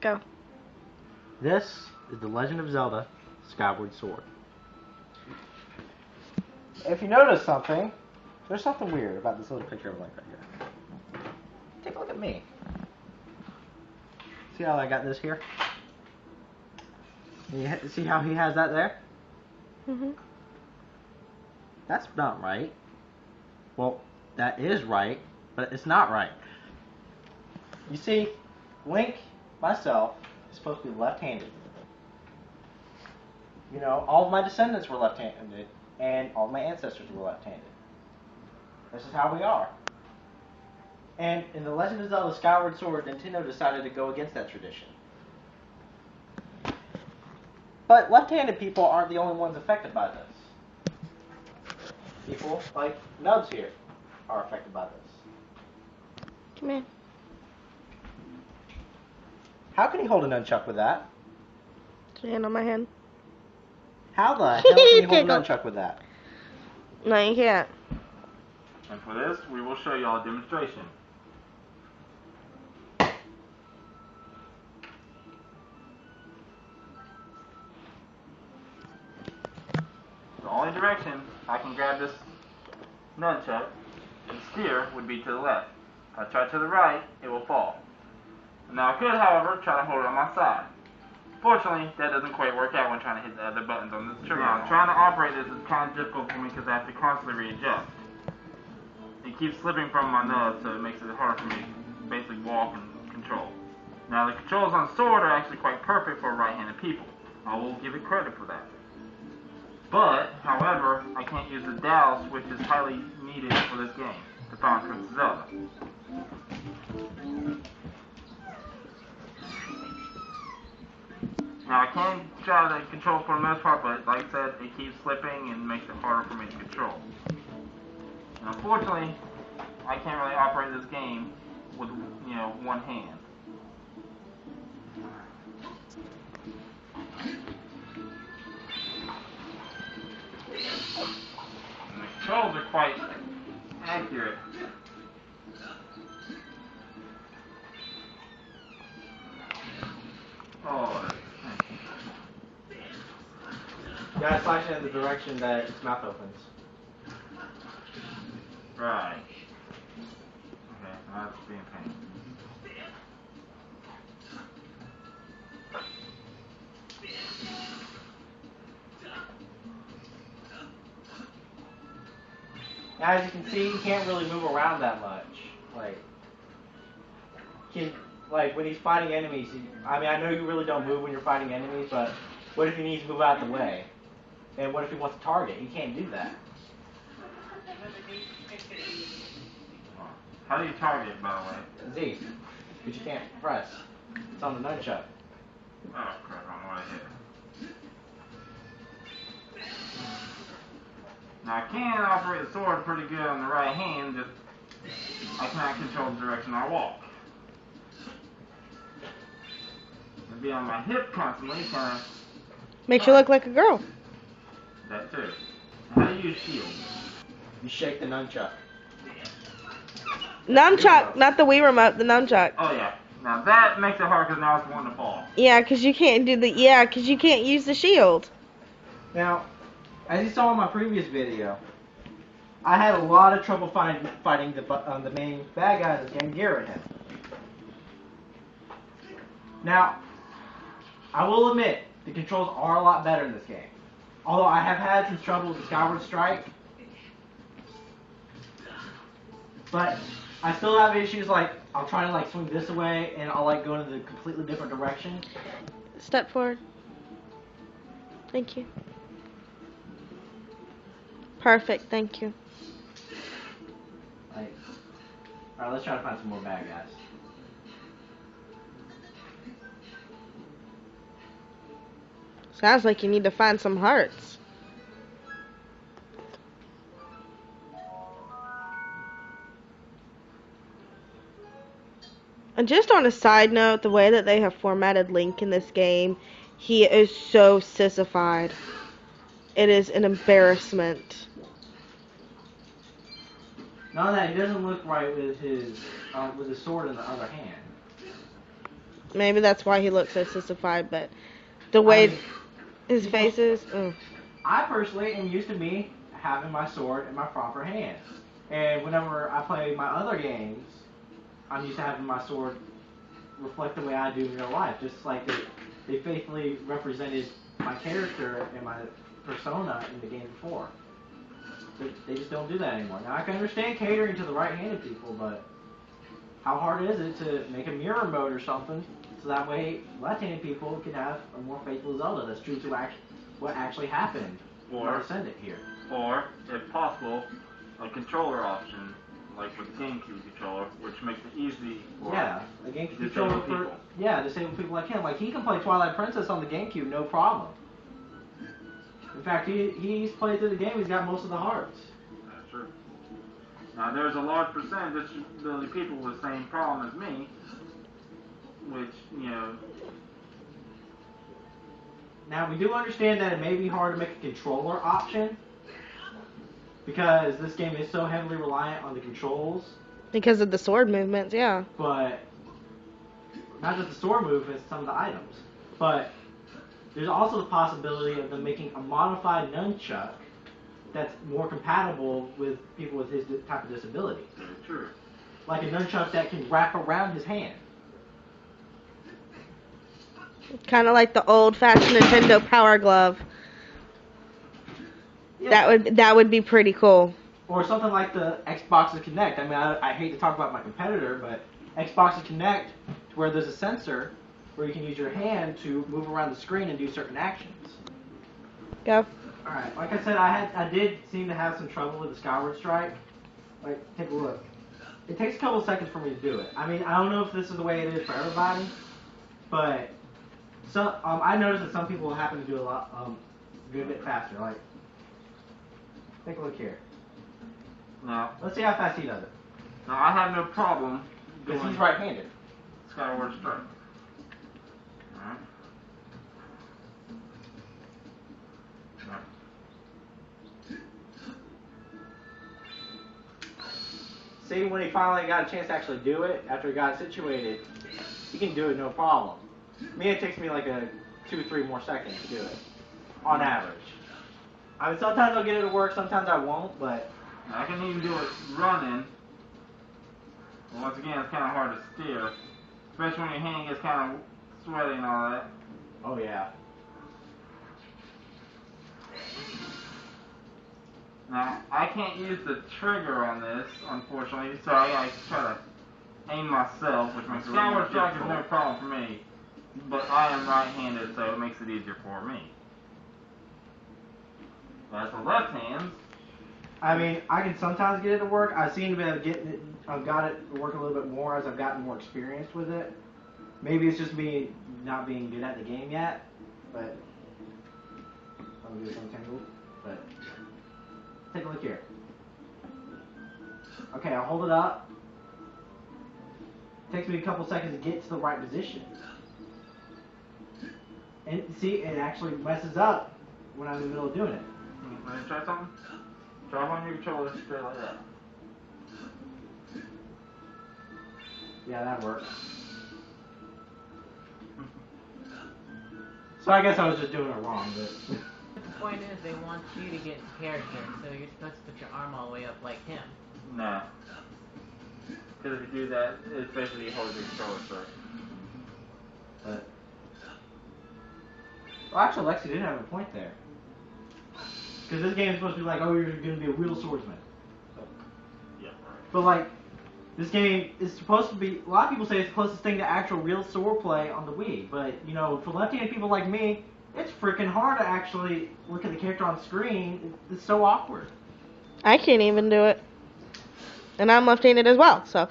Go. This is The Legend of Zelda Skyward Sword. If you notice something, there's something weird about this little picture of Link right here. Take a look at me. See how I got this here? See how he has that there? Mhm. That's not right. Well, that is right, but it's not right. You see, Link, myself, is supposed to be left-handed. You know, all of my descendants were left-handed, and all of my ancestors were left-handed. This is how we are. And in The Legend of Zelda Skyward Sword, Nintendo decided to go against that tradition. But left-handed people aren't the only ones affected by this. People like Nubs here are affected by this. Come here. How can he hold a nunchuck with that? Put your hand on my hand. How the hell can he hold a nunchuck with that? No, you can't. And for this, we will show y'all a demonstration. The only direction I can grab this nunchuck and steer would be to the left. If I try to the right, it will fall. Now I could, however, try to hold it on my side. Fortunately, that doesn't quite work out when trying to hit the other buttons on this trigger. Now, trying to operate this is kind of difficult for me because I have to constantly readjust. It keeps slipping from my nub, so it makes it hard for me to basically walk and control. Now, the controls on Sword are actually quite perfect for right-handed people. I will give it credit for that. But, however, I can't use the dowels, which is highly needed for this game, to find Princess Zelda. Now I can try to control it for the most part, but like I said, it keeps slipping and makes it harder for me to control. And unfortunately, I can't really operate this game with, you know, one hand. And the controls are quite accurate. Oh, You gotta slash it in the direction that its mouth opens. right. Okay, now that's being a pain. Now, as you can see, you can't really move around that much. Like when he's fighting enemies, I mean, I know you really don't move when you're fighting enemies, but what if he needs to move out of the way? And what if he wants to target? He can't do that. How do you target, by the way? Z, but you can't press. It's on the nunchuck. Oh crap, I don't know what I hit. Now I can operate the sword pretty good on the right hand, just I cannot control the direction I walk. And be on my hip constantly, kind of. Makes you look like a girl. That too. How do you use shield? You shake the nunchuck. Nunchuck, not the Wii Remote, the nunchuck. Oh yeah. Now that makes it hard because now it's wanting to fall. Yeah, because you can't do the, because you can't use the shield. Now, as you saw in my previous video, I had a lot of trouble fighting the main bad guy in this game, Garrett. Now, I will admit, the controls are a lot better in this game. Although I have had some trouble with the Skyward Strike. But I still have issues like, I'll try to like swing this away and I'll like go in a completely different direction. Step forward. Thank you. Perfect, thank you. Like, alright, let's try to find some more bad guys. Sounds like you need to find some hearts. And just on a side note, the way that they have formatted Link in this game, he is so sissified. It is an embarrassment. None of that, he doesn't look right with his sword in the other hand. Maybe that's why he looks so sissified, but the I way mean, his people- face is, ugh. I personally am used to me having my sword in my proper hand. And whenever I play my other games, I'm used to having my sword reflect the way I do in real life. Just like they faithfully represented my character and my persona in the game before. They just don't do that anymore. Now I can understand catering to the right-handed people, but how hard is it to make a mirror mode or something so that way left-handed people can have a more faithful Zelda that's true to what actually happened when I send it here. Or, if possible, a controller option, like with the GameCube controller, which makes it easy for Yeah, a GameCube disabled controller for people. disabled people like him. Like he can play Twilight Princess on the GameCube, no problem. In fact, he's played through the game. He's got most of the hearts. That's true. Now, there's a large percentage of disability people with the same problem as me, which, you know... Now, we do understand that it may be hard to make a controller option because this game is so heavily reliant on the controls. Because of the sword movements, yeah. But not just the sword movements, some of the items. But there's also the possibility of them making a modified nunchuck that's more compatible with people with his type of disability. Very true. Like a nunchuck that can wrap around his hand. Kind of like the old-fashioned Nintendo Power Glove. Yeah. That would be pretty cool. Or something like the Xbox's Kinect. I mean, I hate to talk about my competitor, but Xbox's Kinect, to where there's a sensor where you can use your hand to move around the screen and do certain actions. Go. Alright, like I said, I did seem to have some trouble with the Skyward Strike. Like, take a look. It takes a couple seconds for me to do it. I mean, I don't know if this is the way it is for everybody, but I noticed that some people happen to do a good bit faster. Like, take a look here. Now, Let's see how fast he does it. now I have no problem Because doing he's right-handed. Skyward Strike. Alright. Alright. See, when he finally got a chance to actually do it, after he got situated, he can do it no problem. Me, it takes me like 2-3 more seconds to do it, on average. I mean, sometimes I'll get it to work, sometimes I won't, but... I can even do it running. But once again, it's kind of hard to steer. Especially when your hand gets kind of sweaty and all that. Oh, yeah. Now, I can't use the trigger on this, unfortunately, so I try to aim myself, which makes Skyward Strike is no problem for me. But I am right-handed, so it makes it easier for me. As for left hands, I mean, I can sometimes get it to work. I seem to be able to get it, I've got it to work a little bit more as I've gotten more experience with it. Maybe it's just me not being good at the game yet, but I'll do this untangled. But take a look here. Okay, I'll hold it up. Takes me a couple seconds to get to the right position. And see, it actually messes up when I'm in the middle of doing it. want to try something? Try on your controller straight like that. Yeah, that works. So I guess I was just doing it wrong, but... The point is, they want you to get into character, so you're supposed to put your arm all the way up like him. No. Because if you do that, it's basically you hold the controller first. But... Well, actually, Lexi did have a point there. Because this game is supposed to be like, oh, you're going to be a real swordsman. Yeah, right. But, like, this game is supposed to be... A lot of people say it's the closest thing to actual real sword play on the Wii. But, you know, for left-handed people like me, it's freaking hard to actually look at the character on screen. It's so awkward. I can't even do it. And I'm left-handed as well, so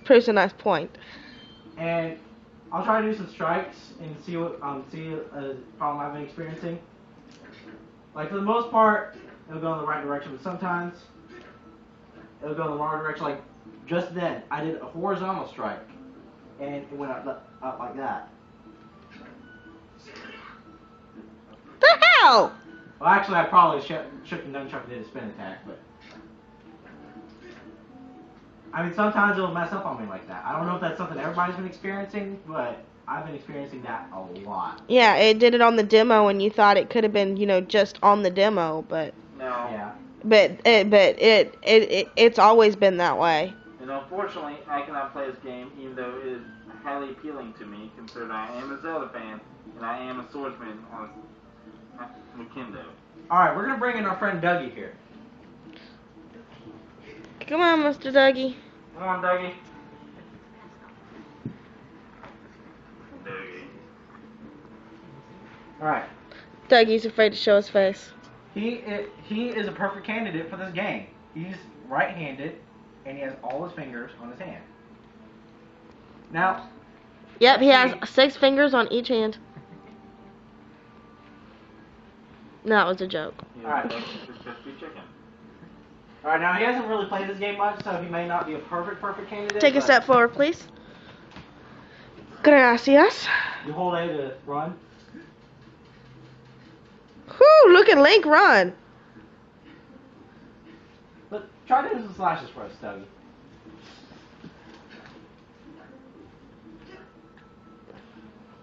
proves a nice point. And I'll try to do some strikes and see what problem I've been experiencing. Like, for the most part, it'll go in the right direction, but sometimes it'll go in the wrong direction. Like, just then, I did a horizontal strike, and it went up like that. The hell? Well, actually, I probably shook the nunchuck and did a spin attack, but... I mean, sometimes it'll mess up on me like that. I don't know if that's something everybody's been experiencing, but I've been experiencing that a lot. Yeah, it did it on the demo, and you thought it could have been, just on the demo, but No. Yeah. it's always been that way. And unfortunately, I cannot play this game, even though it is highly appealing to me, considering I am a Zelda fan and I am a swordsman on Kendo. All right, we're gonna bring in our friend Dougie here. Come on, Mr. Dougie. Come on, Dougie. Dougie. All right. Dougie's afraid to show his face. He is a perfect candidate for this game. He's right-handed, and he has all his fingers on his hand. Now. Yep, he has 6 fingers on each hand. No, that was a joke. Yeah, Alright. it's just be chicken. Alright, now he hasn't really played this game much, so he may not be a perfect candidate. Take a step forward, please. Gracias. You hold A to run. Whew, look at Link run. But try to do some slashes for us, Dougie.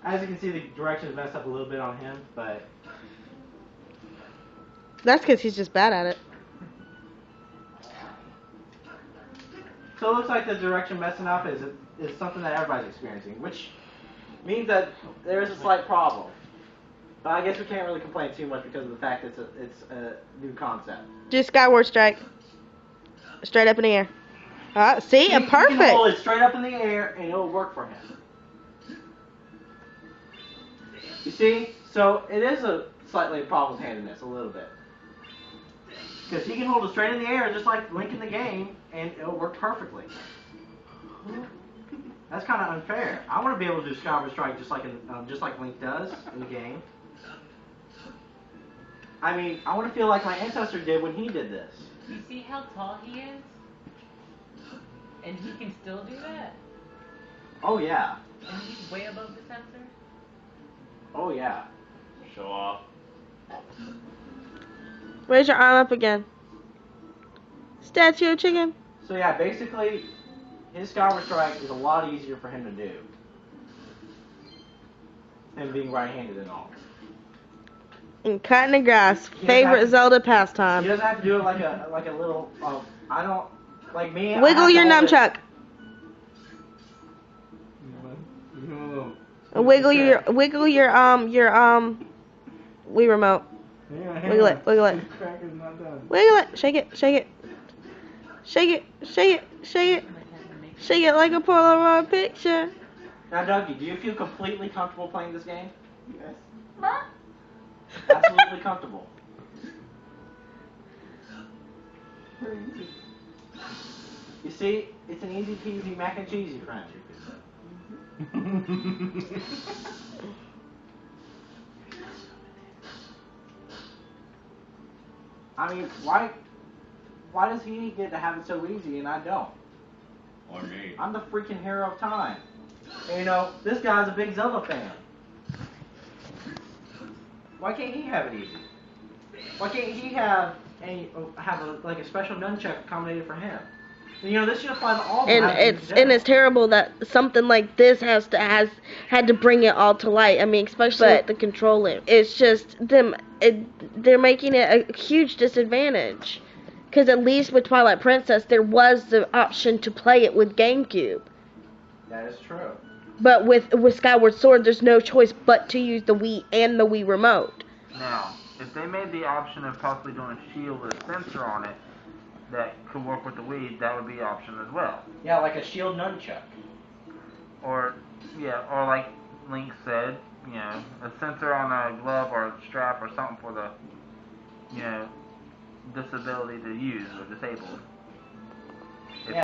As you can see, the directions messed up a little bit on him, but That's because he's just bad at it. so it looks like the direction messing up is something that everybody's experiencing, which means that there is a slight problem. But I guess we can't really complain too much because of the fact that it's a new concept. Do Skyward Strike. Straight up in the air. See? He can Perfect. hold it straight up in the air and it'll work for him. You see? So it is a slightly problem-handedness, a little bit. Because he can hold it straight in the air just like Link in the game and it'll work perfectly. That's kind of unfair. I want to be able to do Skyward Strike just like Link does in the game. I mean, I want to feel like my ancestor did when he did this. You see how tall he is? And he can still do that? Oh yeah. And he's way above the sensor? Oh yeah. Show off. Raise your arm up again. Statue of chicken. So yeah, basically, his Skyward Strike is a lot easier for him to do. Him being right-handed and all. And cutting the grass. He Favorite doesn't Zelda He pastime. doesn't have to do it like a little. I don't like me. I Wiggle have to your hold it- nunchuck. Wiggle your Wii remote. Wiggle it. Wiggle it. Wiggle it. Shake it. Shake it. Shake it. Shake it. Shake it. Shake it like a Polaroid picture. Now, Dougie, do you feel completely comfortable playing this game? Yes. Absolutely comfortable. You see, it's an easy peasy mac and cheesy friend. I mean, why does he get to have it so easy and I don't? Or me. I'm the freaking hero of time. And you know, this guy's a big Zelda fan. Why can't he have it easy? Why can't he have a special nunchuck accommodated for him? And, you know, this should apply to all. And it's terrible that something like this has had to bring it all to light. I mean, especially the controlling. It's just they're making it a huge disadvantage. Because at least with Twilight Princess, there was the option to play it with GameCube. That is true. But with Skyward Sword, there's no choice but to use the Wii and the Wii Remote. Now, if they made the option of possibly doing a shield with a sensor on it that could work with the Wii, that would be an option as well. Yeah, like a shield nunchuck. Or like Link said, you know, a sensor on a glove or a strap or something for the, you know, disability to use or disabled.